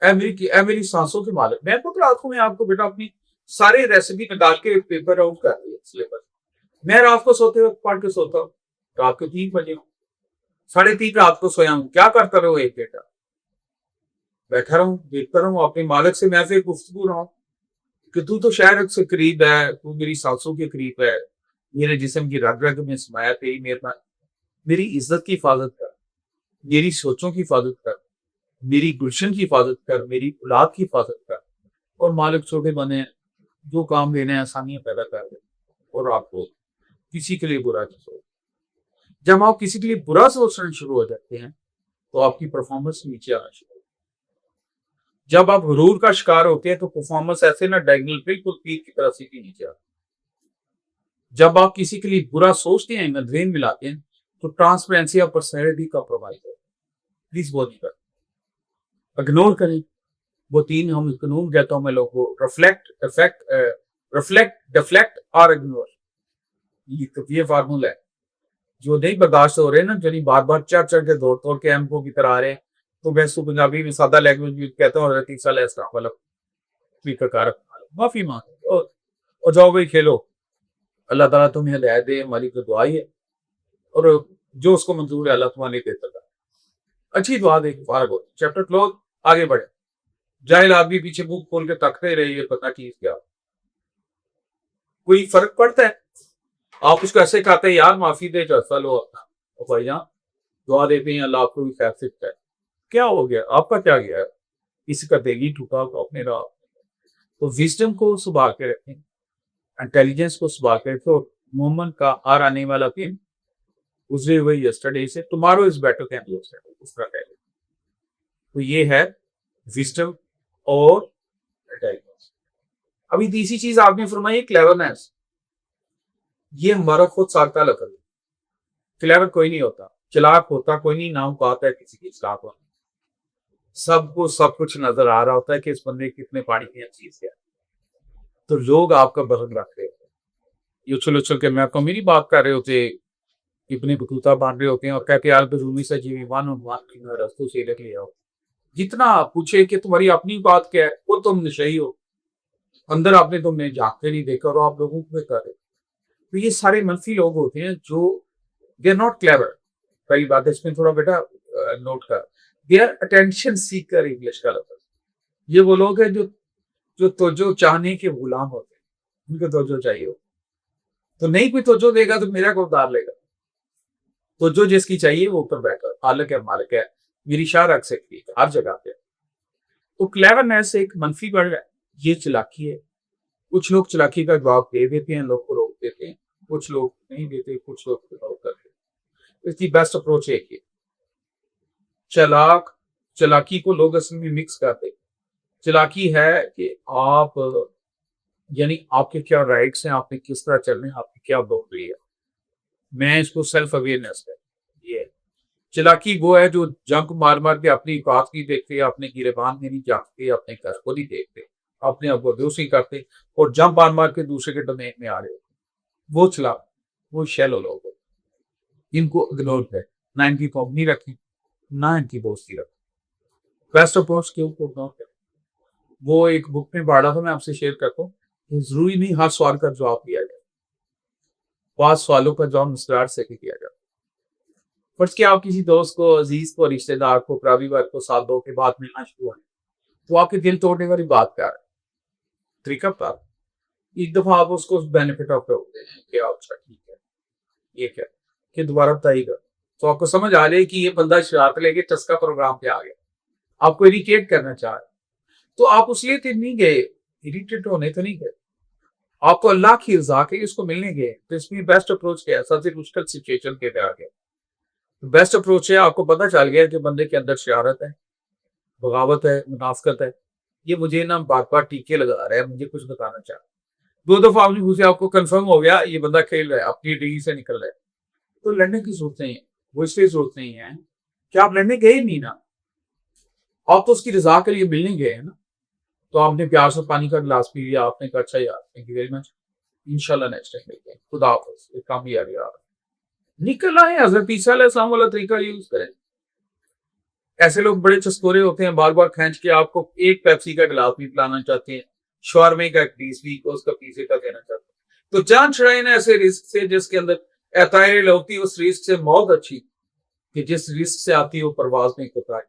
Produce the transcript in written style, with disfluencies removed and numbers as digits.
ए मेरी सांसों के मालिक। मैं खुद रात को मैं आपको बेटा अपनी सारी रेसिपी निकाल के पेपर आउट कर दिया सिलेबस। मैं रात को सोते वक्त पढ़ के सोता हूँ। रात को 3 बजे 3:30 रात को सोया हूँ। क्या करता रहो एक बेटा? बैठा रहूं देखता रहूं अपने मालिक से मैं फिर गुफ्तगू रहा हूँ कि तू तो शहर से करीब है, तू मेरी सांसों के करीब है, मेरे जिस्म की रग रग में समाया, तेरी मेरी इज्जत की हिफाजत कर, मेरी सोचों की हिफाजत कर, मेरी गुलशन की हिफाजत कर, मेरी औलाद की हिफाजत कर। और मालिक छोटे बने जो काम देने हैं आसानियां पैदा कर दे। और आपको किसी के लिए बुरा नहीं सोच। जब आप किसी के लिए बुरा सोचना शुरू हो जाते हैं तो आपकी परफॉर्मेंस नीचे आना शुरू होती है। जब आप गुरूर का शिकार होते हैं तो परफॉर्मेंस ऐसे ना डायगनल बिल्कुल तीर की तरह सीधी नीचे आती है। जब आप किसी के लिए बुरा सोचते हैं, नजरें मिलाते हैं, तो ट्रांसपेरेंसी ऑफ पर्सनैलिटी कॉम्प्रोमाइज है। प्लीज वो नहीं करें, इग्नोर करें। वो 3 हम कानून कहता हूं मैं लोगों को, रिफ्लेक्ट, डिफ्लेक्ट और इग्नोर। ये फार्मूला है। जो नहीं बर्दाश्त हो रहे ना, जो नहीं बार बार चढ़ चढ़ के दौड़ तोड़ के एमको की तरह आ रहे हैं, तो मैं इसको पंजाबी में सादा लैंग्वेज यूज कहता हूँ, तीसरा लेस्टा वाला स्पीकर कारक माफी मांग और जाओ भाई खेलो। अल्लाह ताला तुम्हें हिदायत दे, हमारी तो दुआ ही है। और जो उसको मंजूर है अल्लाह तुम्हारे देता है। अच्छी दुआ दे फारग हो, चैप्टर क्लोज, आगे बढ़े। जाहिल आदमी पीछे मुंह खोल के तकते रहिए, पता चीज क्या। कोई फर्क पड़ता है? आप उसको ऐसे कहते हैं यार माफी दे चलता लो अपना, और भाईजान दुआ देते हैं अल्लाह आपको भी खैर से है। क्या हो गया? आपका क्या गया है? किसी का देगी ठुका तो अपने रहा। तो विजडम को संभाल के रखें, इंटेलिजेंस को संभाल के रखें। तो मोहम्मद का आर आने वाला दिन गुजरे हुए यस्टरडे से tomorrow is better than yesterday, उस तरह कह। तो ये है विजडम और इंटेलिजेंस। अभी तीसरी चीज आपने फरमाई क्लेवरनेस। ये हमारा खुद साख्ता लफज है। क्लेवर कोई नहीं होता, चालाक होता कोई नहीं, ना औकात है किसी की चालाक होने। सबको सब कुछ नजर आ रहा होता है कि इस बंदे कितने पानी की चीज है। तो लोग आपका बदल रख रहे होते हैं, ये उछल उछल के मैं आपको मेरी बात कर रहे होते, इतने बतूता बांध रहे होते हैं और कहते यार बेजूमी से जीवी वन रस्तों से रख लिया हो। जितना आप पूछे कि तुम्हारी अपनी बात क्या है, वो तुम नशे हो, अंदर आपने तुमने झांकते नहीं देखा और आप लोगों को कर रहे। तो ये सारे मनफी लोग होते हैं जो दे आर नॉट क्लेवर। पहली बात है इसमें थोड़ा बेटा नोट कर, they our attention seeker, English का लफ्ज। ये वो लोग हैं जो जो तोजो चाहने के गुलाम होते हैं, उनको तोजो चाहिए हो। तो नहीं कोई तोजो देगा तो मेरा को उतार लेगा। तोजो जिसकी चाहिए वो ऊपर बैठा हालक है, मालिक है, मेरी शाह रख सकती है हर जगह पे। तो क्लेवरनेस एक मनफी वर्ड है, ये चालाकी है। कुछ लोग चालाकी का जवाब दे देते हैं, लोग को रोक देते हैं, कुछ लोग नहीं देते, कुछ लोग करते हैं। इसकी बेस्ट अप्रोच एक ही, चालाक चालाकी को लोग असल में मिक्स करते। चालाकी है कि आप यानी आपके क्या राइट्स हैं, आपने किस तरह चलना है, आपकी क्या बाउंड्री है। मैं इसको सेल्फ अवेयरनेस है। ये चालाकी वो है जो जंक मार मार के अपनी औकात नहीं देखते, अपने गिरेबान में नहीं झांकते, अपने घर को नहीं देखते, अपने आप को बेहोशी करते और जंप मार मार के दूसरे के डोमेन में आ रहे हो। वो चला वो शैलो लोग, इनको इग्नोर कर, ना इनकी कंपनी रखी, ना इनकी दोस्ती रखी। बेस्ट अप्रोच के ऊपर इग्नोर कर। वो एक बुक में पढ़ा था, मैं आपसे शेयर करता हूँ। जरूरी नहीं हर सवाल का जवाब दिया जाए, 5 सवालों का जवाब मुस्कुराहट से किया जाए। फर्ज क्या आप किसी दोस्त को, अजीज को, रिश्तेदार को, परिवार को साल 2 के बाद मिलना शुरू है, तो आपके दिल तोड़ने वाली बात क्या है? तरीका बता। एक दफा आप उसको बेनिफिट ऑफ होते हैं कि अच्छा ठीक है, ये क्या कि दोबारा बताइएगा, तो आपको समझ आ जाए कि ये बंदा शरारत लेके चस्का प्रोग्राम पे आ गया, आपको इरिटेट करना चाह रहे। तो आप उस लिए तो नहीं गए, इरिटेट होने तो नहीं गए, आपको अल्लाह की रजा के इसको मिलने गए। तो इसमें बेस्ट अप्रोच क्या है? सबसे मुश्किल सिचुएशन के पे आ गया, बेस्ट अप्रोच है आपको पता चल गया कि बंदे के अंदर शरारत है, बगावत है, मुनाफकत है, ये मुझे ना बार बार टीके लगा रहा है, मुझे कुछ बताना चाह रहा है। 2 दफा आपने पूछे, आपको कंफर्म हो गया ये बंदा खेल रहा है, अपनी डिग्री से निकल रहा है, तो लड़ने की जरूरत नहीं है। वो इसलिए जरूरत नहीं है कि आप लड़ने गए नहीं ना, आप तो उसकी रजा के लिए मिलने गए हैं ना। तो आपने प्यार से पानी का गिलास पी लिया, आपने कहा अच्छा यार थैंक यू वेरी मच, इंशाल्लाह नेक्स्ट टाइम मिलते हैं, खुदा हाफिज, एक काम यार निकलना है, हजरत ईसा अलैहिस्सलाम वाला तरीका यूज करें। ऐसे लोग बड़े चस्कोरे होते हैं, बार बार खींच के आपको एक पेप्सी का गिलास भी पिलाना चाहते हैं, शॉर्मे का एक पीस भी उसका पीछे का देना चाहते हैं। तो जान छुड़ाई ना ऐसे रिस्क से जिसके अंदर एतायरिल होती है, उस रिस्क से मौत अच्छी कि जिस रिस्क से आती है वो परवाज नहीं कर पाए।